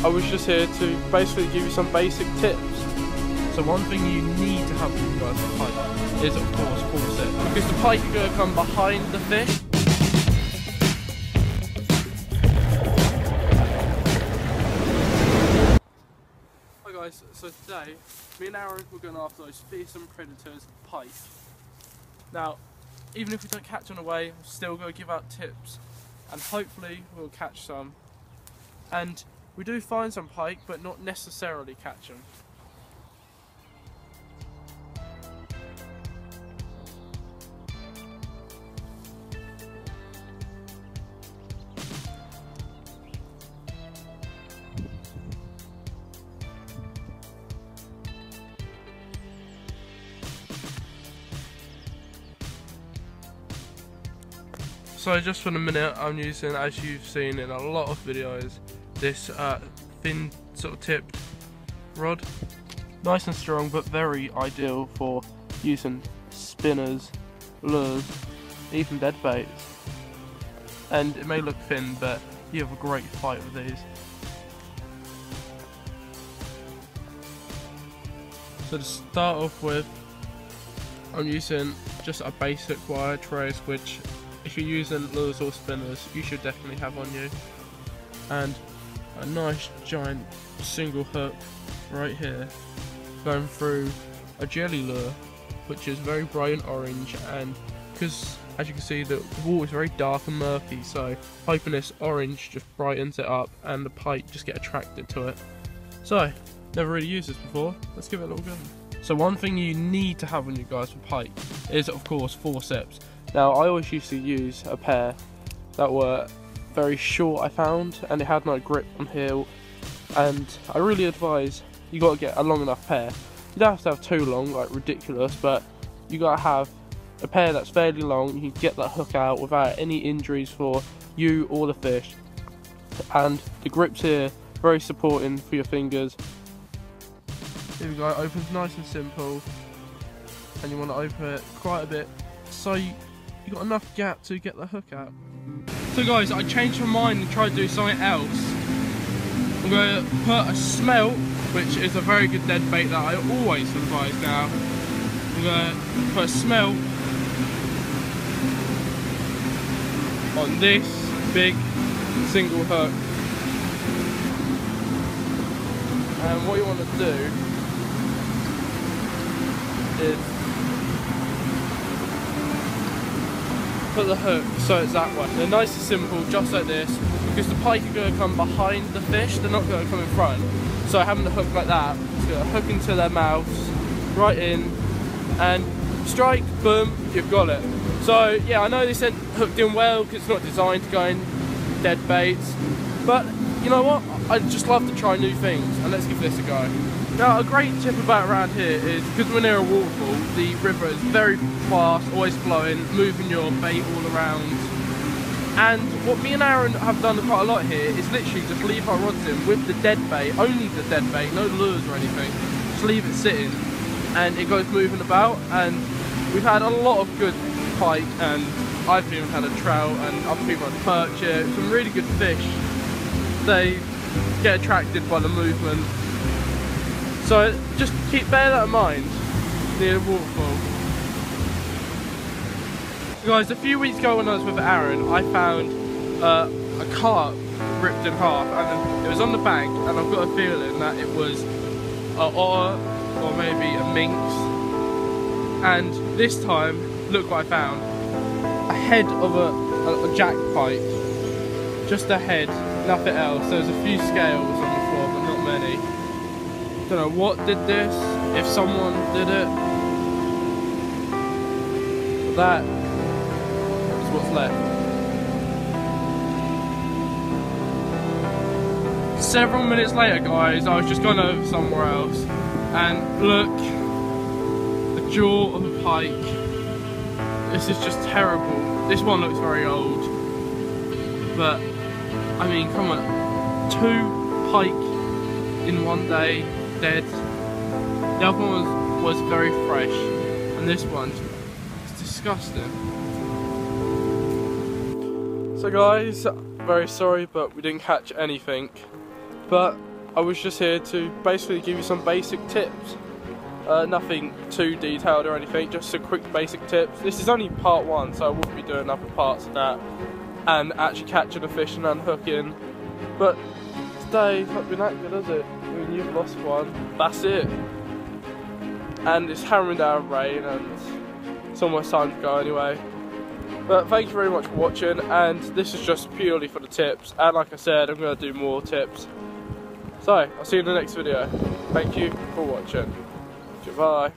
I was just here to basically give you some basic tips. So one thing you need to have with you guys for pike is of course forceps, because the pike are going to come behind the fish. Hi guys, so today me and Aaron were going after those fearsome predators, pike. Now, even if we don't catch on the way, we're still going to give out tips, and hopefully we'll catch some. And we do find some pike, but not necessarily catch them. So just for the minute, I'm using, as you've seen in a lot of videos, this thin sort of tipped rod. Nice and strong, but very ideal for using spinners, lures, even dead baits. And it may look thin, but you have a great fight with these. So to start off with, I'm using just a basic wire trace, which if you're using lures or spinners, you should definitely have on you. And a nice giant single hook right here, going through a jelly lure, which is very bright and orange, and because as you can see the water is very dark and murky, so hoping this orange just brightens it up and the pike just get attracted to it. So, never really used this before, let's give it a little go. So one thing you need to have on you guys for pike is of course forceps. Now I always used to use a pair that were very short, I found, and it had no grip on here, and I really advise you got to get a long enough pair. You don't have to have too long, like ridiculous, but you got to have a pair that's fairly long. You can get that hook out without any injuries for you or the fish, and the grips here very supporting for your fingers. Here we go, it opens nice and simple, and you want to open it quite a bit so you got enough gap to get the hook out. So guys, I changed my mind and tried to do something else. I'm going to put a smelt, which is a very good dead bait that I always advise now. I'm going to put a smelt on this big single hook. And what you want to do is put the hook so it's that way. They're nice and simple, just like this, because the pike are going to come behind the fish, they're not going to come in front. So having the hook like that, it's going to hook into their mouths, right in, and strike, boom, you've got it. So yeah, I know this isn't hooked in well because it's not designed to go in dead baits, but you know what, I just love to try new things, and let's give this a go. Now a great tip about around here is, because we're near a waterfall, the river is very fast, always flowing, moving your bait all around. And what me and Aaron have done quite a lot here is literally just leave our rods in with the dead bait, only the dead bait, no lures or anything. Just leave it sitting and it goes moving about, and we've had a lot of good pike, and I've even had a trout, and other people have perch here, some really good fish. They get attracted by the movement. So just bear that in mind near the waterfall. So guys, a few weeks ago when I was with Aaron, I found a carp ripped in half, and it was on the bank, and I've got a feeling that it was an otter or maybe a minx. And this time, look what I found. A head of a jack pike. Just a head, nothing else. There's a few scales on the floor, but not many. Don't know what did this, if someone did it. But that is what's left. Several minutes later, guys, I was just gone over somewhere else, and look, the jaw of a pike. This is just terrible. This one looks very old, but I mean, come on, 2 pike in one day, dead. The other one was very fresh, and this one is disgusting. So guys, very sorry, but we didn't catch anything. But I was just here to basically give you some basic tips. Nothing too detailed or anything, just some quick basic tips. This is only part 1, so I will be doing other parts of that and actually catching a fish and unhooking. But today it's not been that good, has it? I mean, you've lost one. That's it. And it's hammering down rain and it's almost time to go anyway. But thank you very much for watching, and this is just purely for the tips. And like I said, I'm going to do more tips. So, I'll see you in the next video. Thank you for watching. Goodbye.